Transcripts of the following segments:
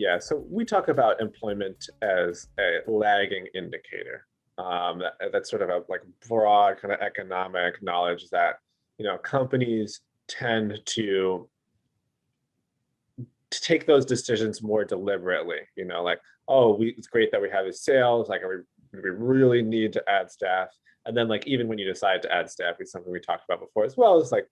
Yeah, so we talk about employment as a lagging indicator. That's sort of a like broad kind of economic knowledge that companies tend to take those decisions more deliberately. Like, oh, it's great that we have these sales. Like, we really need to add staff. And then, like, even when you decide to add staff, it's something we talked about before as well. It's like,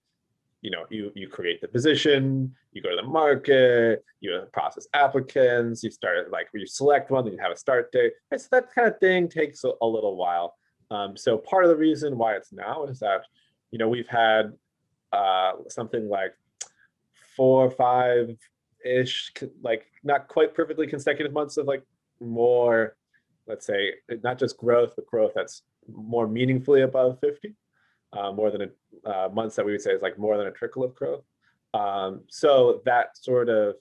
you create the position, you go to the market, you process applicants, you start like you select one, then you have a start date. It's that kind of thing takes a little while. So part of the reason why it's now is that we've had something like 4 or 5 ish, like not quite perfectly consecutive months of like more, let's say, not just growth, but growth that's more meaningfully above 50. More than months that we would say is like more than a trickle of growth. So that sort of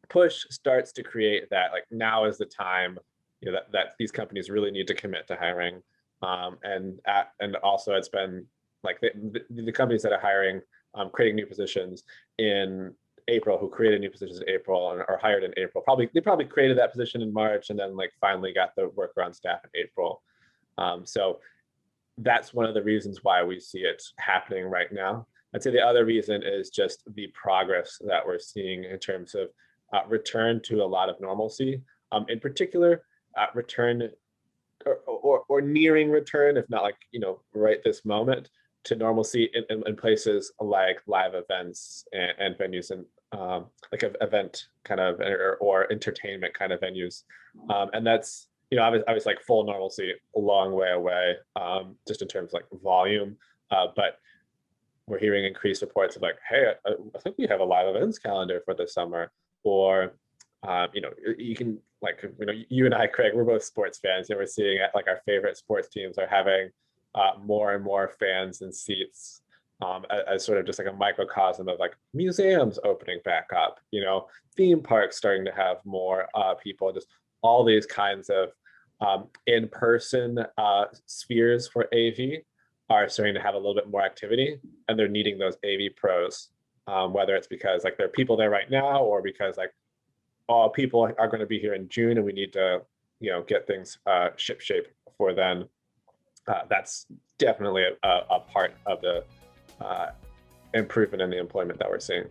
push starts to create that like now is the time that these companies really need to commit to hiring. And also it's been like the companies that are hiring, creating new positions in April, who created new positions in April and are hired in April. They probably created that position in March and then like finally got the worker on staff in April. So that's one of the reasons why we see it happening right now. I'd say the other reason is just the progress that we're seeing in terms of return to a lot of normalcy. In particular, return or nearing return, if not like, right this moment, to normalcy in places like live events and venues and like event kind of or entertainment kind of venues. And that's, I was like full normalcy a long way away, just in terms of like volume. But we're hearing increased reports of like, hey, I think we have a live events calendar for this summer. Or, you can like, you and I, Craig, we're both sports fans, and we're seeing like our favorite sports teams are having more and more fans and seats, as sort of just like a microcosm of like museums opening back up, theme parks starting to have more people, just all these kinds of in-person spheres for AV are starting to have a little bit more activity, and they're needing those AV pros, whether it's because like there are people there right now, or because like all people are going to be here in June and we need to get things ship shape for then. That's definitely a part of the improvement in the employment that we're seeing.